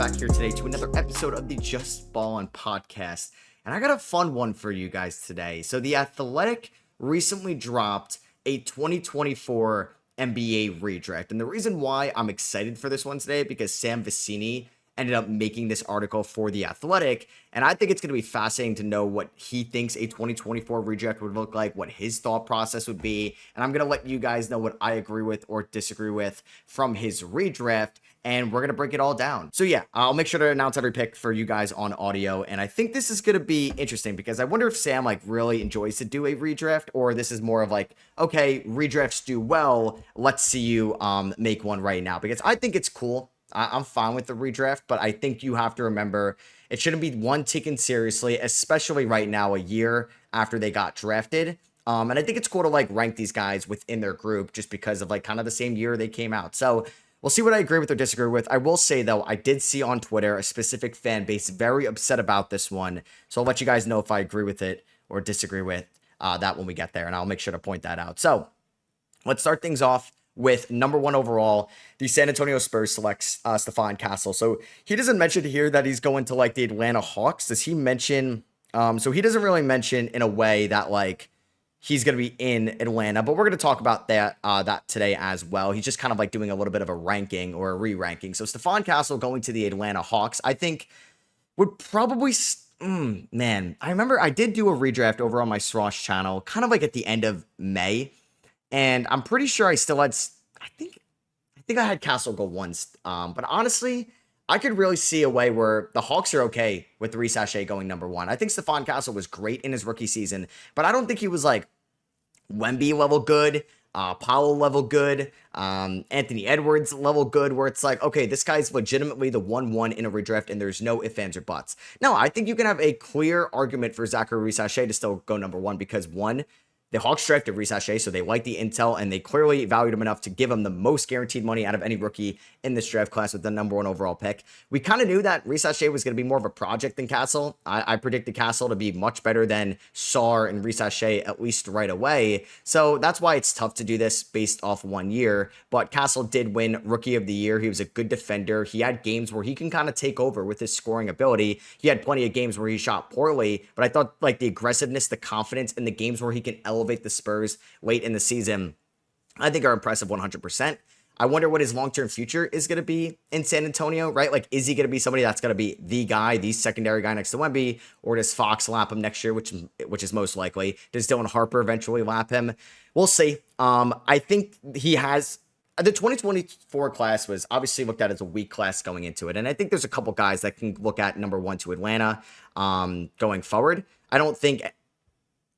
back here today to another episode of the Just Ballin' podcast. And I got a fun one for you guys today. So The Athletic recently dropped a 2024 NBA redraft. And the reason why I'm excited for this one today, because Sam Vecenie ended up making this article for The Athletic. And I think it's going to be fascinating to know what he thinks a 2024 redraft would look like, what his thought process would be. And I'm going to let you guys know what I agree with or disagree with from his redraft. And we're going to break it all down. So yeah, I'll make sure to announce every pick for you guys on audio. And I think this is going to be interesting because I wonder if Sam really enjoys to do a redraft, or this is more of like, okay, redrafts do well. Let's see you make one right now, because I think it's cool. I'm fine with the redraft, but I think you have to remember it shouldn't be taken seriously, especially right now, a year after they got drafted. And I think it's cool to rank these guys within their group just because of kind of the same year they came out. So we'll see what I agree with or disagree with. I will say, though, I did see on Twitter a specific fan base very upset about this one. So I'll let you guys know if I agree with it or disagree with that when we get there. And I'll make sure to point that out. So let's start things off with number 1 overall. The San Antonio Spurs selects Stephon Castle. So he doesn't mention here that he's going to the Atlanta Hawks. Does he mention? So he doesn't really mention in a way that he's going to be in Atlanta, but we're going to talk about that today as well. He's just kind of doing a little bit of a ranking or a re-ranking. So Stephon Castle going to the Atlanta Hawks, I think would probably, man, I remember I did do a redraft over on my Srosh channel, kind of at the end of May. And I'm pretty sure I still had, I think I had Castle go once. But honestly, I could really see a way where the Hawks are okay with Reese Sachet going number 1. I think Stephon Castle was great in his rookie season, but I don't think he was Wemby level good, Powell level good, Anthony Edwards level good, where it's okay, this guy's legitimately the 1-1 in a redraft and there's no ifs, ands, or buts. No, I think you can have a clear argument for Zachary Reese Sachet to still go number 1 because, one, the Hawks drafted Reese Sachet, so they like the intel, and they clearly valued him enough to give him the most guaranteed money out of any rookie in this draft class with the number 1 overall pick. We kind of knew that Reese Sachet was going to be more of a project than Castle. I predicted Castle to be much better than Sarr and Reese Sachet at least right away, so that's why it's tough to do this based off 1 year, but Castle did win Rookie of the Year. He was a good defender. He had games where he can kind of take over with his scoring ability. He had plenty of games where he shot poorly, but I thought the aggressiveness, the confidence, and the games where he can elevate the Spurs late in the season, I think are impressive 100%. I wonder what his long-term future is going to be in San Antonio, right? Is he going to be somebody that's going to be the guy, the secondary guy next to Wemby, or does Fox lap him next year, which is most likely? Does Dylan Harper eventually lap him? We'll see. I think he has. The 2024 class was obviously looked at as a weak class going into it, and I think there's a couple guys that can look at number 1 to Atlanta going forward. I don't think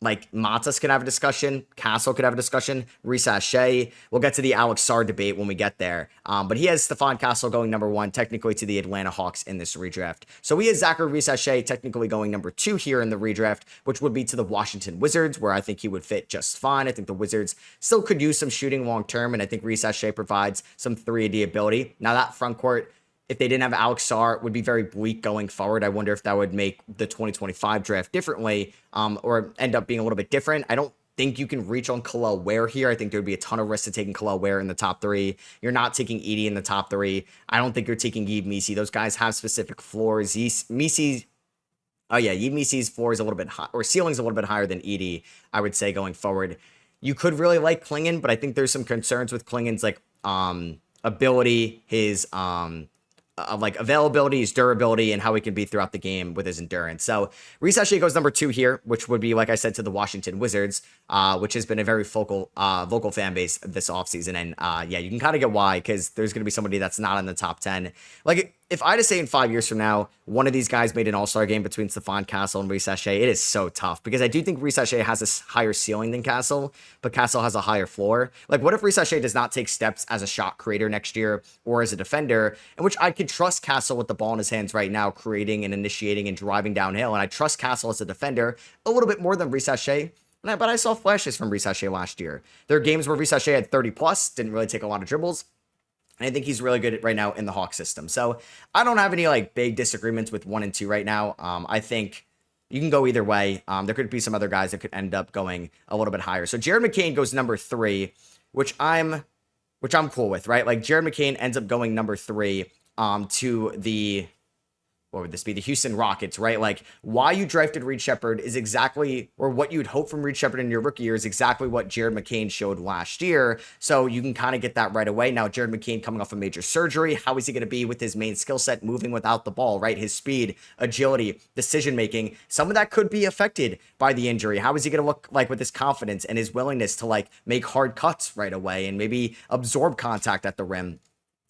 Matas could have a discussion, Castle could have a discussion, Reese Sachet. We'll get to the Alex Sarr debate when we get there. But he has Stephon Castle going number 1, technically to the Atlanta Hawks in this redraft. So he has Zachary Reese Sachet technically going number 2 here in the redraft, which would be to the Washington Wizards, where I think he would fit just fine. I think the Wizards still could use some shooting long term, and I think Reese Sachet provides some 3D ability. Now that front court, if they didn't have Alex Sarr, would be very bleak going forward. I wonder if that would make the 2025 draft differently or end up being a little bit different. I don't think you can reach on Kel'el Ware here. I think there would be a ton of risk to taking Kel'el Ware in the top 3. You're not taking Edey in the top 3. I don't think you're taking Yves Missi. Those guys have specific floors. Yves Missi's floor is a little bit high, or ceiling's a little bit higher than Edey, I would say, going forward. You could really like Klingon, but I think there's some concerns with Klingon's ability, his availability, his durability, and how he can be throughout the game with his endurance. So Reese Sachet goes number 2 here, which would be, like I said, to the Washington Wizards, which has been a very vocal fan base this offseason. And you can kind of get why, because there's going to be somebody that's not in the top 10. If I had to say in 5 years from now, one of these guys made an all-star game between Stephon Castle and Reese Sachet, it is so tough, because I do think Reese Sachet has a higher ceiling than Castle, but Castle has a higher floor. What if Reese Sachet does not take steps as a shot creator next year or as a defender, in which I could trust Castle with the ball in his hands right now, creating and initiating and driving downhill, and I trust Castle as a defender a little bit more than Reese Sachet. But I saw flashes from Reese Sachet last year. There are games where Reese Sachet had 30+, didn't really take a lot of dribbles. And I think he's really good right now in the Hawk system. So I don't have any big disagreements with 1 and 2 right now. I think you can go either way. There could be some other guys that could end up going a little bit higher. So Jared McCain goes number 3, which I'm cool with, right? Jared McCain ends up going number 3 to the what would this be? The Houston Rockets, right? Like why you drafted Reed Sheppard is exactly, or what you'd hope from Reed Sheppard in your rookie year is exactly what Jared McCain showed last year. So you can kind of get that right away. Now, Jared McCain coming off a major surgery, how is he going to be with his main skill set moving without the ball, right? His speed, agility, decision making, some of that could be affected by the injury. How is he going to look like with his confidence and his willingness to like make hard cuts right away and maybe absorb contact at the rim?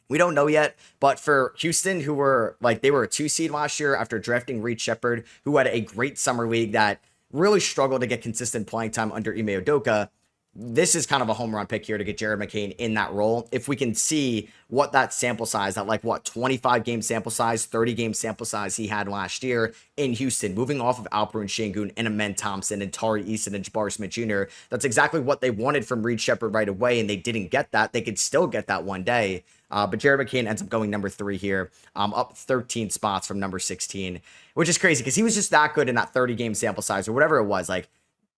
We don't know yet, but for Houston, who were like, they were a 2 seed last year after drafting Reed Sheppard, who had a great summer league that really struggled to get consistent playing time under Ime Udoka. This is kind of a home run pick here to get Jared McCain in that role. If we can see what that sample size, that like what 25 game sample size, 30 game sample size he had last year in Houston, moving off of Alperen Sengun and Amen Thompson and Tari Eason and Jabari Smith Jr., that's exactly what they wanted from Reed Sheppard right away, and they didn't get that. They could still get that one day. But Jared McCain ends up going number 3 here, up 13 spots from number 16, which is crazy because he was just that good in that 30 game sample size or whatever it was. Like,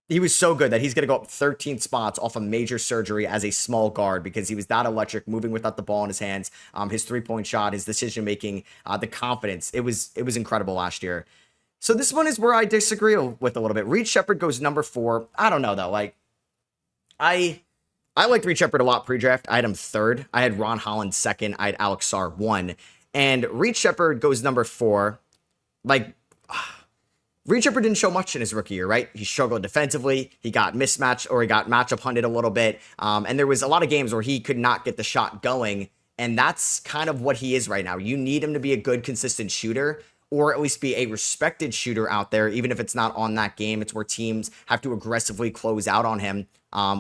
he was so good that he's going to go up 13 spots off a major surgery as a small guard because he was that electric, moving without the ball in his hands, his 3-point shot, his decision making, the confidence. It was incredible last year. So this one is where I disagree with a little bit. Reed Sheppard goes number 4. I don't know though. Like I liked Reed Sheppard a lot pre-draft. I had him 3rd. I had Ron Holland 2nd. I had Alex Sarr 1. And Reed Sheppard goes number 4. Like, Reed Sheppard didn't show much in his rookie year, right? He struggled defensively. He got mismatched, or he got matchup hunted a little bit. And there was a lot of games where he could not get the shot going. And that's kind of what he is right now. You need him to be a good, consistent shooter, or at least be a respected shooter out there, even if it's not on that game. It's where teams have to aggressively close out on him,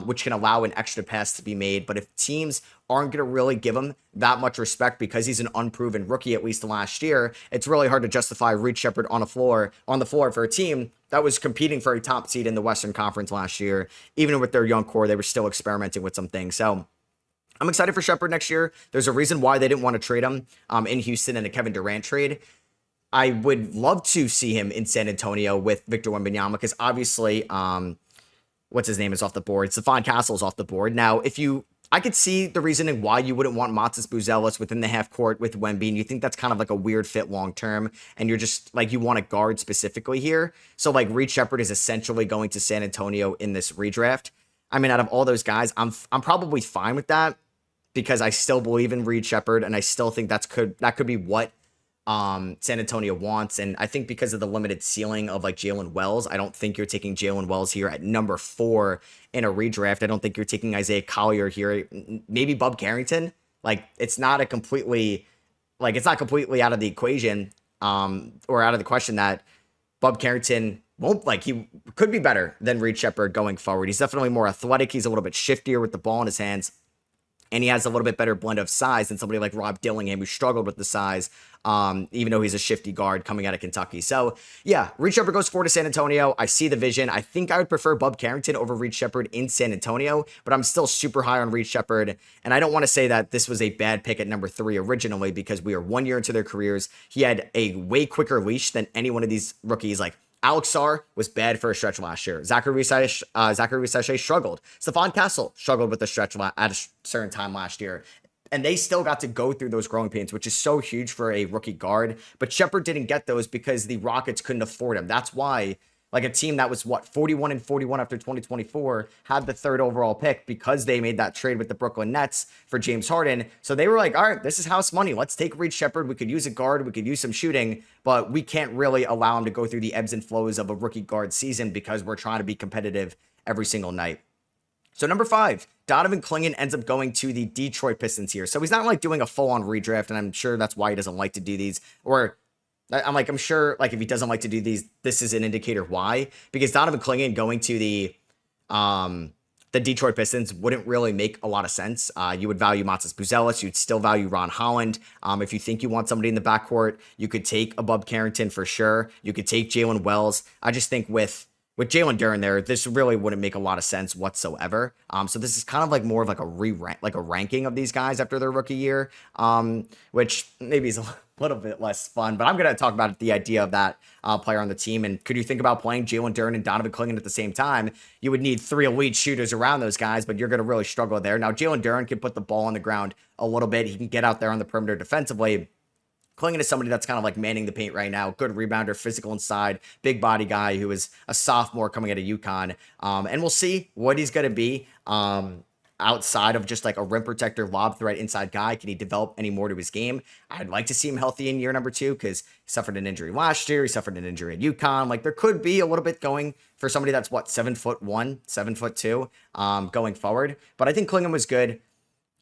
which can allow an extra pass to be made. But if teams aren't going to really give him that much respect because he's an unproven rookie, at least last year, it's really hard to justify Reed Sheppard on the floor for a team that was competing for a top seed in the Western Conference last year. Even with their young core, they were still experimenting with some things. So I'm excited for Sheppard next year. There's a reason why they didn't want to trade him in Houston in a Kevin Durant trade. I would love to see him in San Antonio with Victor Wembanyama because obviously, what's his name is off the board. Stephon Castle's off the board. Now, I could see the reasoning why you wouldn't want Matas Buzelis within the half court with Wemby, and you think that's kind of like a weird fit long term, and you're just like, you want a guard specifically here. So like Reed Sheppard is essentially going to San Antonio in this redraft. I mean, out of all those guys, I'm probably fine with that because I still believe in Reed Sheppard, and I still think that could be what San Antonio wants. And I think because of the limited ceiling of like Jalen Wells, I don't think you're taking Jalen Wells here at number 4 in a redraft. I don't think you're taking Isaiah Collier here. Maybe Bub Carrington. Like it's not completely out of the equation or out of the question that Bub Carrington he could be better than Reed Sheppard going forward. He's definitely more athletic. He's a little bit shiftier with the ball in his hands. And he has a little bit better blend of size than somebody like Rob Dillingham, who struggled with the size, even though he's a shifty guard coming out of Kentucky. So, yeah, Reed Sheppard goes 4 to San Antonio. I see the vision. I think I would prefer Bub Carrington over Reed Sheppard in San Antonio, but I'm still super high on Reed Sheppard. And I don't want to say that this was a bad pick at number 3 originally because we are 1 year into their careers. He had a way quicker leash than any one of these rookies. Like, Alex Sarr was bad for a stretch last year. Zachary Sachet struggled. Stephon Castle struggled with the stretch at a certain time last year. And they still got to go through those growing pains, which is so huge for a rookie guard. But Sheppard didn't get those because the Rockets couldn't afford him. That's why, like a team that was 41-41 after 2024 had the 3rd overall pick because they made that trade with the Brooklyn Nets for James Harden. So they were like, all right, this is house money. Let's take Reed Sheppard. We could use a guard. We could use some shooting, but we can't really allow him to go through the ebbs and flows of a rookie guard season because we're trying to be competitive every single night. So number 5, Donovan Clingan ends up going to the Detroit Pistons here. So he's not like doing a full-on redraft, and I'm sure that's why he doesn't like to do these. I'm sure like if he doesn't like to do these, this is an indicator why. Because Donovan Clingan going to the Detroit Pistons wouldn't really make a lot of sense. You would value Matas Buzelis. You'd still value Ron Holland. If you think you want somebody in the backcourt, you could take a Bub Carrington for sure. You could take Jalen Wells. I just think with Jalen Duren there, this really wouldn't make a lot of sense whatsoever. So this is kind of like more of like a ranking of these guys after their rookie year, which maybe is a little bit less fun. But I'm going to talk about the idea of that player on the team. And could you think about playing Jalen Duren and Donovan Clingan at the same time? You would need 3 elite shooters around those guys, but you're going to really struggle there. Now, Jalen Duren can put the ball on the ground a little bit. He can get out there on the perimeter defensively. Clingan is somebody that's kind of like manning the paint right now. Good rebounder, physical inside, big body guy who is a sophomore coming out of UConn. And we'll see what he's going to be. Outside of just like a rim protector, lob threat inside guy, can he develop any more to his game? I'd like to see him healthy in year number 2 because he suffered an injury last year. He suffered an injury at UConn. Like there could be a little bit going for somebody that's 7'1", 7'2", going forward. But I think Clingan was good.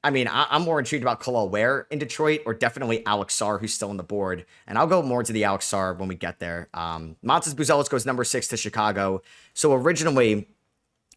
I mean, I'm more intrigued about Khalil Ware in Detroit or definitely Alex Sarr, who's still on the board. And I'll go more to the Alex Sarr when we get there. Montes Buzelis goes number 6 to Chicago. So originally,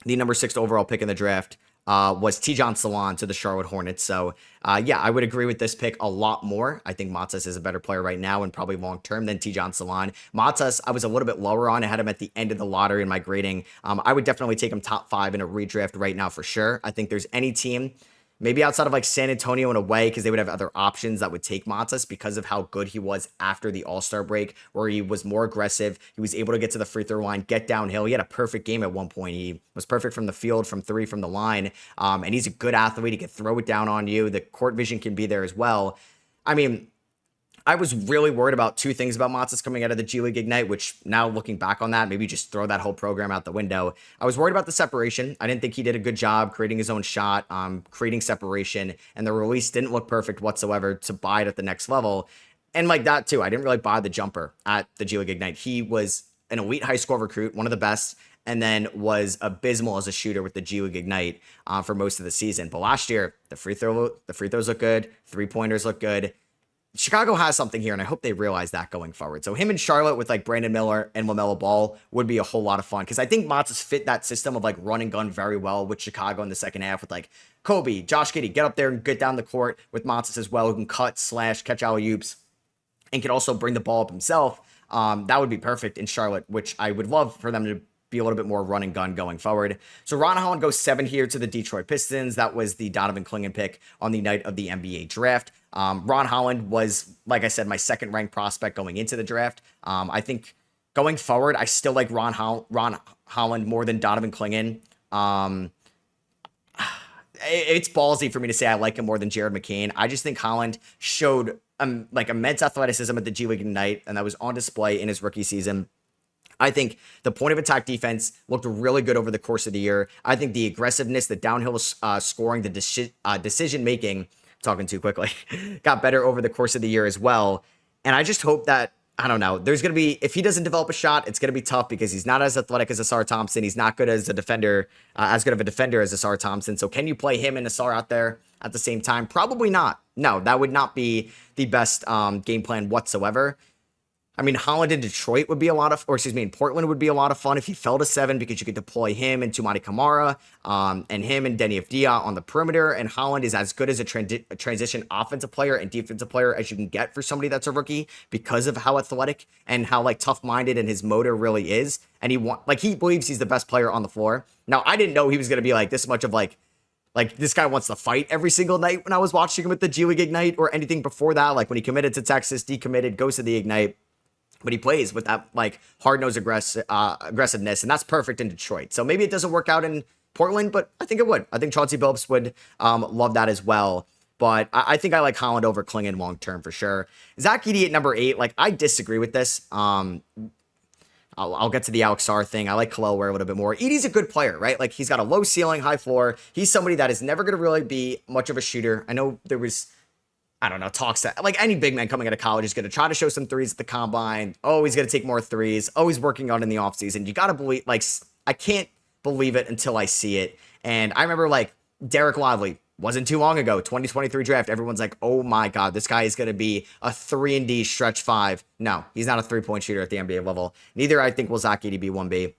the number 6 overall pick in the draft was Tijon Salon to the Charlotte Hornets. So, yeah, I would agree with this pick a lot more. I think Montes is a better player right now and probably long-term than Tijon Salon. Montes, I was a little bit lower on. I had him at the end of the lottery in my grading. I would definitely take him top 5 in a redraft right now for sure. I think there's any team, maybe outside of like San Antonio in a way, because they would have other options that would take Montes because of how good he was after the All-Star break, where he was more aggressive. He was able to get to the free throw line, get downhill. He had a perfect game at one point. He was perfect from the field, from 3, from the line. And he's a good athlete. He can throw it down on you. The court vision can be there as well. I mean, I was really worried about 2 things about Montes coming out of the G League Ignite, which now looking back on that, maybe just throw that whole program out the window. I was worried about the separation. I didn't think he did a good job creating his own shot, creating separation, and the release didn't look perfect whatsoever to buy it at the next level. And like that too, I didn't really buy the jumper at the G League Ignite. He was an elite high school recruit, one of the best, and then was abysmal as a shooter with the G League Ignite for most of the season. But last year, the free throws look good, 3-pointers look good. Chicago has something here, and I hope they realize that going forward. So him in Charlotte with like Brandon Miller and LaMelo Ball would be a whole lot of fun because I think Montes fit that system of like run and gun very well with Chicago in the second half with like Kobe, Josh Giddey, get up there and get down the court with Montes as well, who can cut, slash, catch alley-oops, and can also bring the ball up himself. That would be perfect in Charlotte, which I would love for them to be a little bit more run and gun going forward. So Ron Holland goes 7 here to the Detroit Pistons. That was the Donovan Clingan pick on the night of the NBA draft. Ron Holland was, like I said, my second ranked prospect going into the draft. I think going forward, I still like Ron Holland more than Donovan Clingan. It's ballsy for me to say I like him more than Jared McCain. I just think Holland showed like immense athleticism at the G League Ignite, and that was on display in his rookie season. I think the point of attack defense looked really good over the course of the year. I think the aggressiveness, the downhill scoring, the decision making, talking too quickly, got better over the course of the year as well. And I just hope that, I don't know, there's going to be, if he doesn't develop a shot, it's going to be tough because he's not as athletic as Ausar Thompson. He's not good as a defender, as good of a defender as Ausar Thompson. So can you play him and Ausar out there at the same time? Probably not. No, that would not be the best game plan whatsoever. I mean, Holland in Detroit would be in Portland would be a lot of fun if he fell to 7 because you could deploy him and Toumani Camara and him and Denny Avdia on the perimeter. And Holland is as good as a transition offensive player and defensive player as you can get for somebody that's a rookie because of how athletic and how like tough-minded and his motor really is. And he believes he's the best player on the floor. Now, I didn't know he was going to be like this much of like this guy wants to fight every single night when I was watching him at the G League Ignite or anything before that. Like when he committed to Texas, decommitted, goes to the Ignite. But he plays with that like hard-nosed aggressiveness, and that's perfect in Detroit. So maybe it doesn't work out in Portland, but I think it would. I think Chauncey Billups would love that as well. But I think I like Holland over Clingan long-term for sure. Zach Edey at number 8, like I disagree with this. I'll get to the Alex Sarr thing. I like Khalil Ware a little bit more. Edey's a good player, right? Like he's got a low ceiling, high floor. He's somebody that is never going to really be much of a shooter. I know there was, I don't know, talks that like any big man coming out of college is going to try to show some threes at the combine. Oh, he's going to take more threes. Oh, he's working on in the offseason. You got to believe, like, I can't believe it until I see it. And I remember like Derek Lively wasn't too long ago, 2023 draft. Everyone's like, oh my God, this guy is going to be a 3-and-D stretch 5. No, he's not a 3-point shooter at the NBA level. Neither I think will Zach Edey be 1B.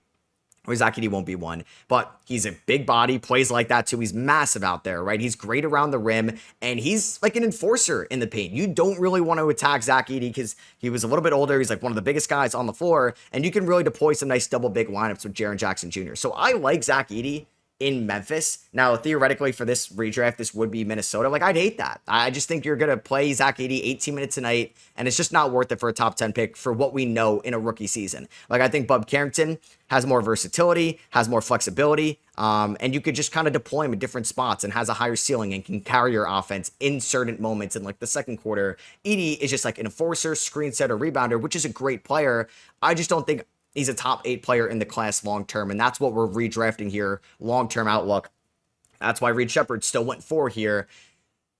Or Zach Edey won't be one, but he's a big body, plays like that too. He's massive out there, right? He's great around the rim, and he's like an enforcer in the paint. You don't really want to attack Zach Edey because he was a little bit older. He's like one of the biggest guys on the floor, and you can really deploy some nice double big lineups with Jaren Jackson Jr. So I like Zach Edey in Memphis. Now, theoretically, for this redraft, this would be Minnesota. Like, I'd hate that. I just think you're going to play Zach Edey 18 minutes a night, and it's just not worth it for a top 10 pick for what we know in a rookie season. Like, I think Bub Carrington has more versatility, has more flexibility, and you could just kind of deploy him in different spots and has a higher ceiling and can carry your offense in certain moments in like the second quarter. Edey is just like an enforcer, screen setter, rebounder, which is a great player. I just don't think he's a top 8 player in the class long term, and that's what we're redrafting here, long term outlook. That's why Reed Shepherd still went 4 here.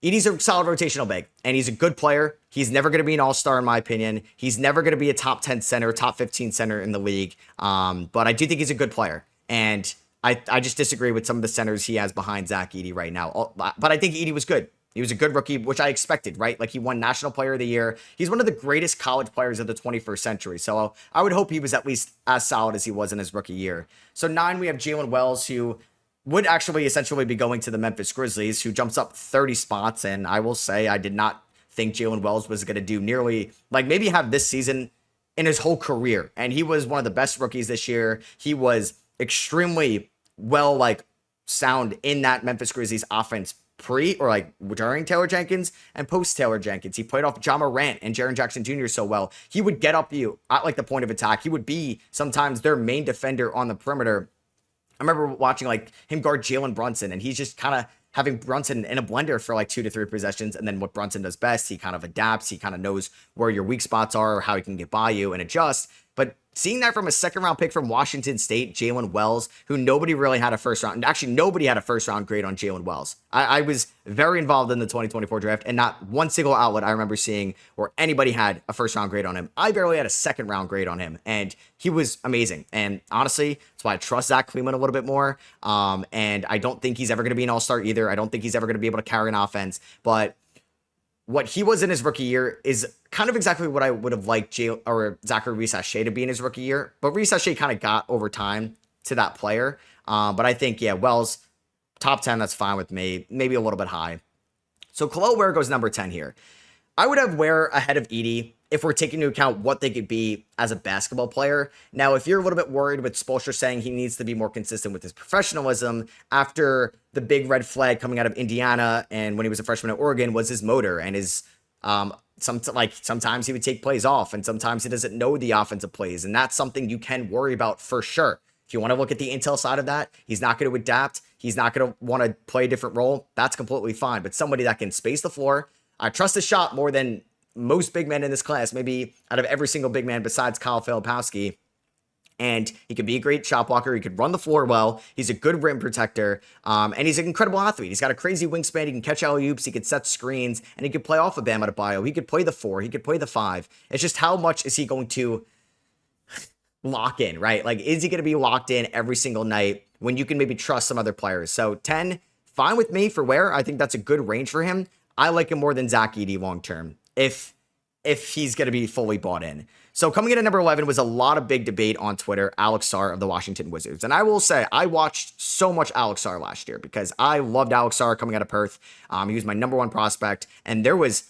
Edey's a solid rotational big, and he's a good player. He's never going to be an all-star, in my opinion. He's never going to be a top 10 center, top 15 center in the league, but I do think he's a good player, and I just disagree with some of the centers he has behind Zach Edey right now. But I think Edey was good. He was a good rookie, which I expected, right? Like, he won National Player of the Year. He's one of the greatest college players of the 21st century. So I would hope he was at least as solid as he was in his rookie year. So 9, we have Jalen Wells, who would actually essentially be going to the Memphis Grizzlies, who jumps up 30 spots. And I will say, I did not think Jalen Wells was going to do nearly, like, maybe have this season in his whole career. And he was one of the best rookies this year. He was extremely well, like, sound in that Memphis Grizzlies offense pre or like during Taylor Jenkins and post Taylor Jenkins. He played off John Morant and Jaren Jackson Jr. so well. He would get up you at like the point of attack. He would be sometimes their main defender on the perimeter. I remember watching like him guard Jalen Brunson, and he's just kind of having Brunson in a blender for like 2 to 3 possessions. And then what Brunson does best, he kind of adapts. He kind of knows where your weak spots are or how he can get by you and adjust. But seeing that from a second round pick from Washington State, Jalen Wells, who nobody really had a first round, actually nobody had a first round grade on Jalen Wells. I was very involved in the 2024 draft, and not one single outlet I remember seeing where anybody had a first round grade on him. I barely had a second round grade on him, and he was amazing. And honestly, that's why I trust Zach Cleveland a little bit more. And I don't think he's ever going to be an all-star either. I don't think he's ever going to be able to carry an offense, but what he was in his rookie year is kind of exactly what I would have liked Zachary Reese-Shea to be in his rookie year. But Reese-Shea kind of got over time to that player. But I think, yeah, Wells, top 10, that's fine with me. Maybe a little bit high. So Kel'el Ware goes number 10 here. I would have Ware ahead of Edey if we're taking into account what they could be as a basketball player. Now, if you're a little bit worried with Spoelstra saying he needs to be more consistent with his professionalism after the big red flag coming out of Indiana and when he was a freshman at Oregon was his motor and his sometimes he would take plays off and sometimes he doesn't know the offensive plays, and that's something you can worry about for sure. If you want to look at the intel side of that, he's not going to adapt. He's not going to want to play a different role. That's completely fine. But somebody that can space the floor, I trust his shot more than most big men in this class, maybe out of every single big man besides Kyle Filipowski. And he could be a great shot blocker. He could run the floor well. He's a good rim protector. And he's an incredible athlete. He's got a crazy wingspan. He can catch alley-oops. He could set screens. And he could play off of Bam Adebayo. He could play the 4. He could play the 5. It's just how much is he going to lock in, right? Like, is he going to be locked in every single night when you can maybe trust some other players? So 10, fine with me for Ware. I think that's a good range for him. I like him more than Zach Edey long term if he's going to be fully bought in. So coming in at number 11 was a lot of big debate on Twitter, Alex Sarr of the Washington Wizards. And I will say, I watched so much Alex Sarr last year because I loved Alex Sarr coming out of Perth. He was my number 1 prospect. And there was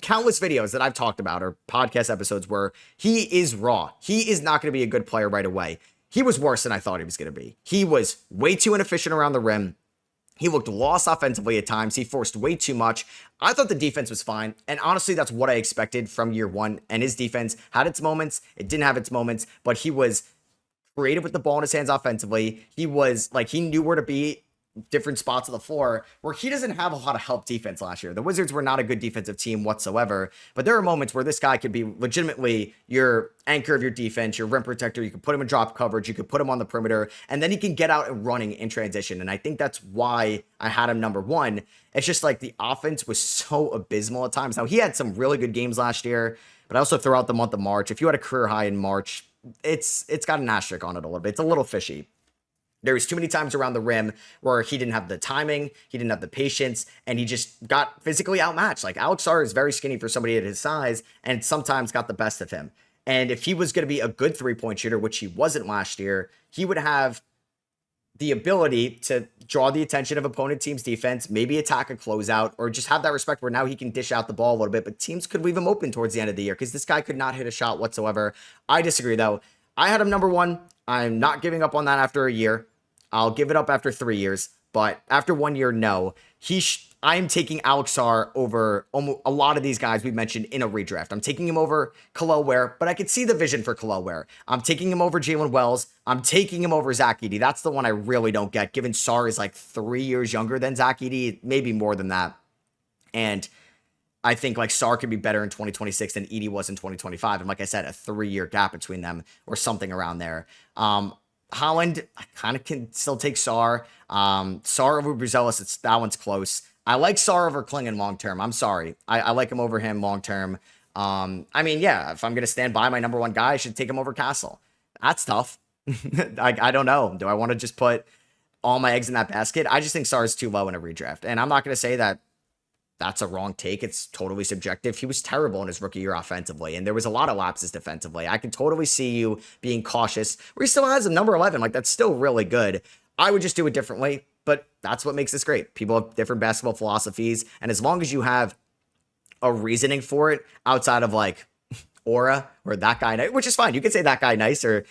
countless videos that I've talked about or podcast episodes where he is raw. He is not going to be a good player right away. He was worse than I thought he was going to be. He was way too inefficient around the rim. He looked lost offensively at times. He forced way too much. I thought the defense was fine. And honestly, that's what I expected from year 1. And his defense had its moments. It didn't have its moments, but he was creative with the ball in his hands offensively. He was like, he knew where to be different spots of the floor where he doesn't have a lot of help defense last year. The Wizards were not a good defensive team whatsoever, but there are moments where this guy could be legitimately your anchor of your defense, your rim protector. You could put him in drop coverage. You could put him on the perimeter, and then he can get out and running in transition. And I think that's why I had him number 1. It's just like the offense was so abysmal at times. Now, he had some really good games last year, but I also throw out the month of March. If you had a career high in March, it's got an asterisk on it a little bit. It's a little fishy. There was too many times around the rim where he didn't have the timing, he didn't have the patience, and he just got physically outmatched. Like, Alex Sarr is very skinny for somebody at his size and sometimes got the best of him. And if he was going to be a good 3-point shooter, which he wasn't last year, he would have the ability to draw the attention of opponent team's defense, maybe attack a closeout, or just have that respect where now he can dish out the ball a little bit, but teams could leave him open towards the end of the year because this guy could not hit a shot whatsoever. I disagree, though. I had him number 1. I'm not giving up on that after a year. I'll give it up after 3 years, but after 1 year, no. I'm taking Alex Sarr over a lot of these guys we mentioned in a redraft. I'm taking him over Khalil Ware, but I could see the vision for Khalil Ware. I'm taking him over Jalen Wells. I'm taking him over Zach Edey. That's the one I really don't get, given Sarr is like 3 years younger than Zach Edey, maybe more than that. And I think like Sarr could be better in 2026 than Edey was in 2025. And like I said, a 3-year gap between them or something around there. Holland, I kind of can still take Sarr. Sarr over Buzelis, that one's close. I like Sarr over Klingon long term. I'm sorry. I like him over him long term. I mean, yeah, if I'm going to stand by my number one guy, I should take him over Castle. That's tough. I don't know. Do I want to just put all my eggs in that basket? I just think Sarr is too low in a redraft. And I'm not going to say that that's a wrong take. It's totally subjective. He was terrible in his rookie year offensively, and there was a lot of lapses defensively. I can totally see you being cautious, where he still has a number 11. Like, that's still really good. I would just do it differently, but that's what makes this great. People have different basketball philosophies, and as long as you have a reasoning for it outside of, like, aura or that guy, which is fine. You can say that guy nice or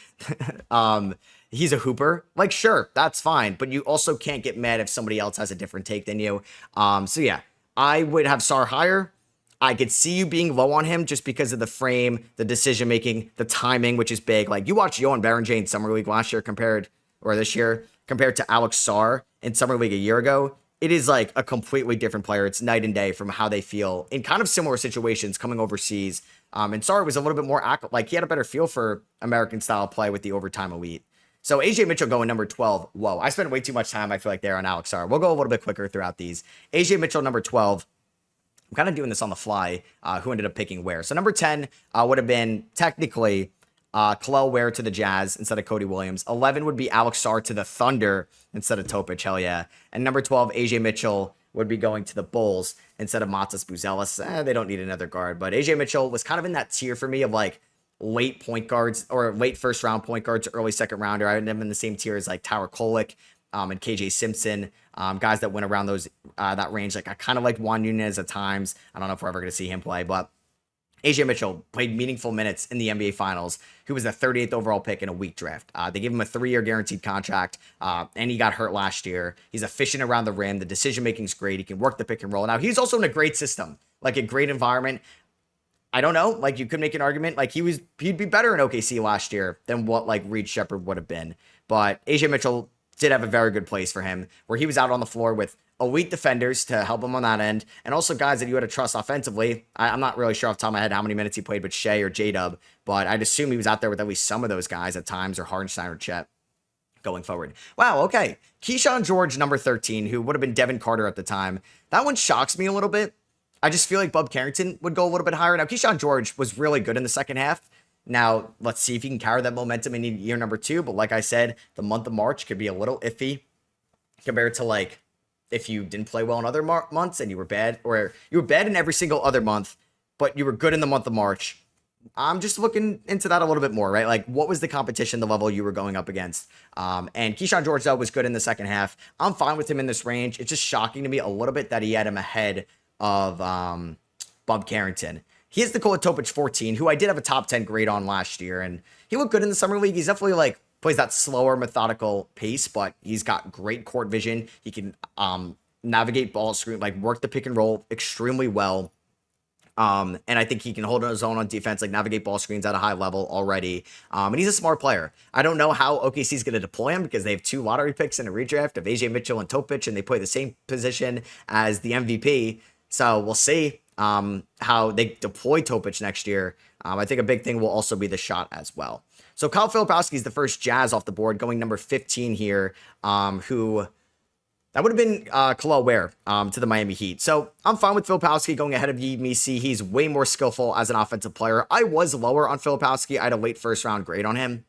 he's a hooper. Like, sure, that's fine, but you also can't get mad if somebody else has a different take than you. So, yeah. I would have Sarr higher. I could see you being low on him just because of the frame, the decision-making, the timing, which is big. Like, you watch Johan Berenger in Summer League last year this year, compared to Alex Sarr in Summer League a year ago. It is like a completely different player. It's night and day from how they feel in kind of similar situations coming overseas. And Sarr was a little bit more, he had a better feel for American-style play with the overtime elite. So AJ Mitchell going number 12. Whoa, I spent way too much time, I feel like, there on Alex Sarr. We'll go a little bit quicker throughout these. AJ Mitchell, number 12. I'm kind of doing this on the fly, who ended up picking where. So number 10 would have been technically Khalil Ware to the Jazz instead of Cody Williams. 11 would be Alex Sarr to the Thunder instead of Topic. Hell yeah. And number 12, AJ Mitchell would be going to the Bulls instead of Matas Buzelis. They don't need another guard. But AJ Mitchell was kind of in that tier for me of like late point guards or late first round point guards, early second rounder. I had them in the same tier as like Tower Kolick and KJ Simpson, guys that went around those that range. Like, I kind of like Juan Nunez at times. I don't know if we're ever going to see him play, but AJ Mitchell played meaningful minutes in the NBA Finals. He was the 38th overall pick in a weak draft. They gave him a 3-year guaranteed contract, and he got hurt last year. He's efficient around the rim. The decision-making is great. He can work the pick and roll. Now, he's also in a great system, like a great environment. I don't know. Like, you could make an argument. Like, he'd be better in OKC last year than what, like, Reed Shepherd would have been. But AJ Mitchell did have a very good place for him, where he was out on the floor with elite defenders to help him on that end, and also guys that you had to trust offensively. I'm not really sure off the top of my head how many minutes he played with Shea or J-Dub, but I'd assume he was out there with at least some of those guys at times, or Hardenstein or Chet going forward. Wow, okay. Keyshawn George, number 13, who would have been Devin Carter at the time. That one shocks me a little bit. I just feel like Bub Carrington would go a little bit higher. Now, Keyshawn George was really good in the second half. Now, let's see if he can carry that momentum in year number 2. But like I said, the month of March could be a little iffy compared to, like, if you didn't play well in other months and you were bad, or you were bad in every single other month, but you were good in the month of March. I'm just looking into that a little bit more, right? Like, what was the competition, the level you were going up against? And Keyshawn George, though, was good in the second half. I'm fine with him in this range. It's just shocking to me a little bit that he had him ahead of Bub Carrington. He has Nikola Topic 14, who I did have a top 10 grade on last year, and he looked good in the summer league. He's definitely like plays that slower, methodical pace, but he's got great court vision. He can navigate ball screen, like work the pick and roll extremely well. And I think he can hold his own on defense, like navigate ball screens at a high level already. And he's a smart player. I don't know how OKC is going to deploy him because they have 2 lottery picks in a redraft of AJ Mitchell and Topic, and they play the same position as the MVP. So we'll see how they deploy Topic next year. I think a big thing will also be the shot as well. So Kyle Filipowski is the first Jazz off the board, going number 15 here, who that would have been Khalil Ware to the Miami Heat. So I'm fine with Filipowski going ahead of Yimisi. He's way more skillful as an offensive player. I was lower on Filipowski. I had a late first round grade on him.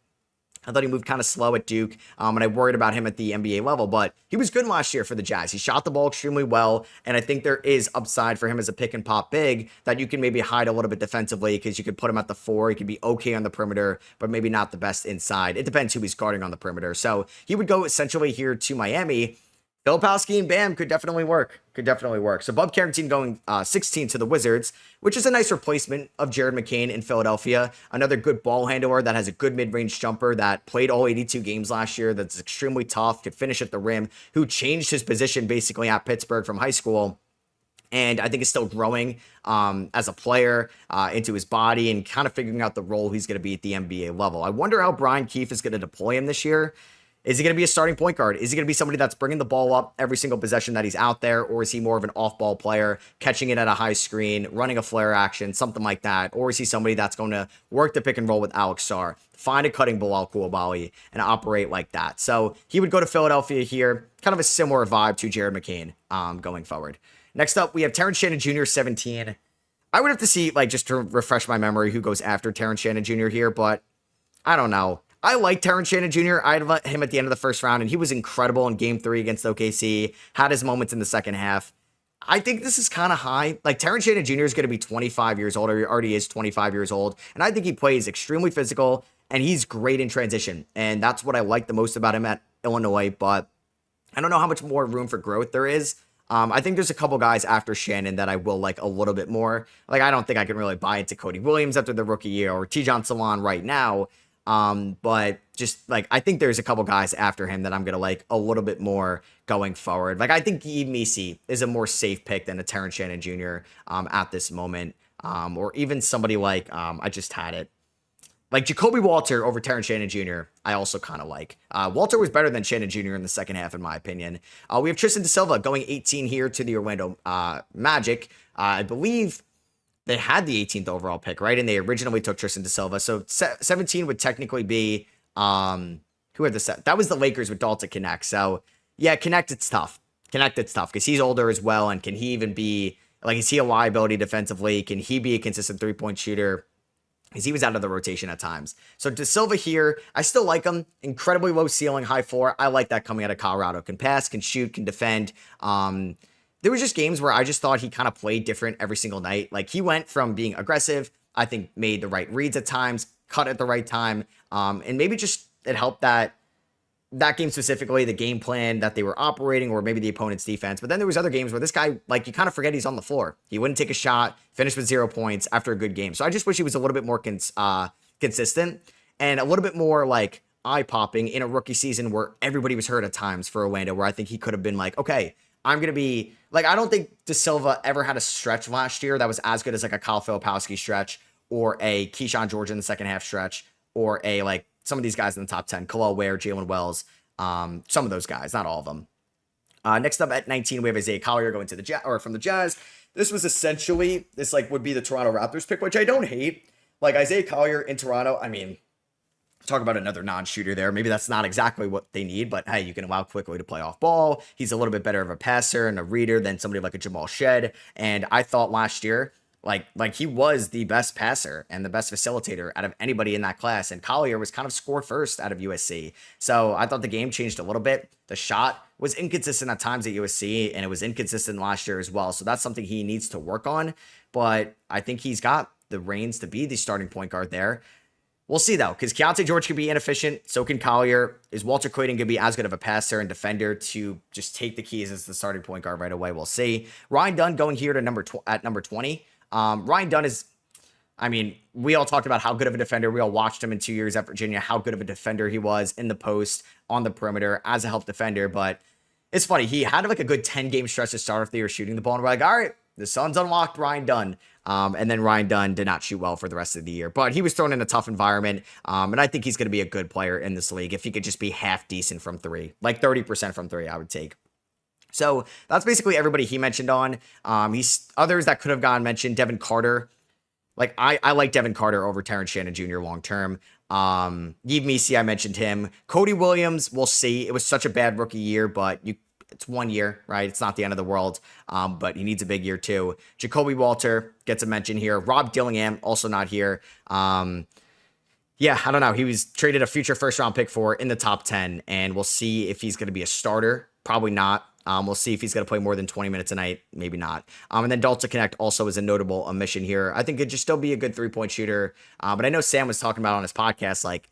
I thought he moved kind of slow at Duke, and I worried about him at the NBA level, but he was good last year for the Jazz. He shot the ball extremely well, and I think there is upside for him as a pick and pop big that you can maybe hide a little bit defensively because you could put him at the 4. He could be okay on the perimeter, but maybe not the best inside. It depends who he's guarding on the perimeter. So he would go essentially here to Miami. Filipowski and Bam could definitely work. Could definitely work. So Bub Carrington going 16 to the Wizards, which is a nice replacement of Jared McCain in Philadelphia. Another good ball handler that has a good mid-range jumper that played all 82 games last year. That's extremely tough, could finish at the rim, who changed his position basically at Pittsburgh from high school. And I think is still growing as a player into his body and kind of figuring out the role he's going to be at the NBA level. I wonder how Brian Keefe is going to deploy him this year. Is he going to be a starting point guard? Is he going to be somebody that's bringing the ball up every single possession that he's out there? Or is he more of an off-ball player, catching it at a high screen, running a flare action, something like that? Or is he somebody that's going to work the pick and roll with Alex Sarr, find a cutting Bilal Coulibaly, and operate like that? So he would go to Philadelphia here, kind of a similar vibe to Jared McCain going forward. Next up, we have Terrence Shannon Jr., 17. I would have to see, like, just to refresh my memory, who goes after Terrence Shannon Jr. here, but I don't know. I like Terrence Shannon Jr. I had him at the end of the first round, and he was incredible in Game 3 against OKC, had his moments in the second half. I think this is kind of high. Like, Terrence Shannon Jr. is going to be 25 years old, or he already is 25 years old, and I think he plays extremely physical, and he's great in transition, and that's what I like the most about him at Illinois, but I don't know how much more room for growth there is. I think there's a couple guys after Shannon that I will like a little bit more. Like, I don't think I can really buy into Cody Williams after the rookie year or Tijon Salon right now. But just like, I think there's a couple guys after him that I'm going to like a little bit more going forward. Like, I think Yves Missi is a more safe pick than a Terrence Shannon Jr. At this moment. Or even somebody like, I just had it. Like Jacoby Walter over Terrence Shannon Jr., I also kind of like. Walter was better than Shannon Jr. in the second half, in my opinion. We have Tristan da Silva going 18 here to the Orlando Magic. I believe they had the 18th overall pick, right? And they originally took Tristan da Silva. So 17 would technically be, who had the set? That was the Lakers with Dalton Connect. So yeah, Connect, it's tough. Connect, it's tough because he's older as well. And can he even be, like, is he a liability defensively? Can he be a consistent three-point shooter? Because he was out of the rotation at times. So Da Silva here, I still like him. Incredibly low ceiling, high floor. I like that coming out of Colorado. Can pass, can shoot, can defend. There was just games where I just thought he kind of played different every single night. Like, he went from being aggressive, I think made the right reads at times, cut at the right time, and maybe just it helped that game specifically, the game plan that they were operating, or maybe the opponent's defense. But then there was other games where this guy, like, you kind of forget he's on the floor. He wouldn't take a shot, finished with 0 points after a good game. So I just wish he was a little bit more consistent and a little bit more, like, eye-popping in a rookie season where everybody was hurt at times for Orlando, where I think he could have been like, okay, I'm going to be, like, I don't think Da Silva ever had a stretch last year that was as good as, like, a Kyle Filipowski stretch or a Keyshawn George in the second half stretch or a, like, some of these guys in the top 10, Khalil Ware, Jalen Wells, some of those guys, not all of them. Next up at 19, we have Isaiah Collier going to the from the Jazz. This was essentially, this like would be the Toronto Raptors pick, which I don't hate. Like, Isaiah Collier in Toronto, I mean, talk about another non-shooter there. Maybe that's not exactly what they need, but hey, you can allow quickly to play off ball. He's a little bit better of a passer and a reader than somebody like a Jamal Shed. And I thought last year, like he was the best passer and the best facilitator out of anybody in that class. And Collier was kind of score first out of USC. So I thought the game changed a little bit. The shot was inconsistent at times at USC, and it was inconsistent last year as well. So that's something he needs to work on. But I think he's got the reins to be the starting point guard there. We'll see, though, because Keontae George can be inefficient. So can Collier. Is Walter Clayton going to be as good of a passer and defender to just take the keys as the starting point guard right away? We'll see. Ryan Dunn going here to number 20. Ryan Dunn is, I mean, we all talked about how good of a defender. We all watched him in 2 years at Virginia, how good of a defender he was in the post, on the perimeter, as a help defender. But it's funny, he had like a good 10-game stretch to start off the year shooting the ball, and we're like, all right, the Suns unlocked Ryan Dunn. And then Ryan Dunn did not shoot well for the rest of the year. But he was thrown in a tough environment, and I think he's going to be a good player in this league if he could just be half decent from three. Like 30% from three, I would take. So that's basically everybody he mentioned on. He's others that could have gone mentioned. Devin Carter. Like, I like Devin Carter over Terrence Shannon Jr. long term. Yves Missi, I mentioned him. Cody Williams, we'll see. It was such a bad rookie year, but it's 1 year, right? It's not the end of the world, but he needs a big year too. Jacoby Walter gets a mention here. Rob Dillingham, also not here. Yeah, I don't know. He was traded a future first-round pick for in the top 10, and we'll see if he's going to be a starter. Probably not. We'll see if he's going to play more than 20 minutes a night. Maybe not. And then Dalton Connect also is a notable omission here. I think it'd just still be a good three-point shooter. But I know Sam was talking about on his podcast, like,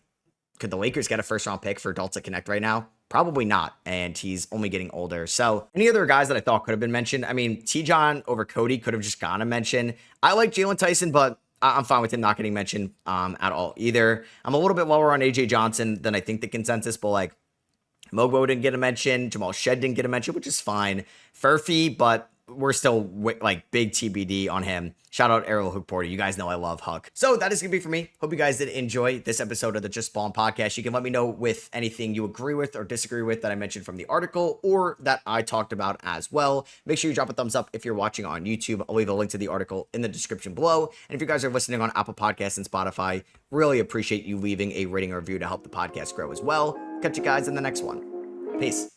could the Lakers get a first round pick for Delta Connect right now? Probably not. And he's only getting older. So any other guys that I thought could have been mentioned? I mean, T-John over Cody could have just gone to mention. I like Jalen Tyson, but I'm fine with him not getting mentioned at all either. I'm a little bit lower on AJ Johnson than I think the consensus, but like Mogbo didn't get a mention. Jamal Shed didn't get a mention, which is fine. Furphy, but we're still like big TBD on him. Shout out Ariel Hook Porter. You guys know I love Huck. So that is going to be for me. Hope you guys did enjoy this episode of the Just Ballin' podcast. You can let me know with anything you agree with or disagree with that I mentioned from the article or that I talked about as well. Make sure you drop a thumbs up if you're watching on YouTube. I'll leave a link to the article in the description below. And if you guys are listening on Apple Podcasts and Spotify, really appreciate you leaving a rating or review to help the podcast grow as well. Catch you guys in the next one. Peace.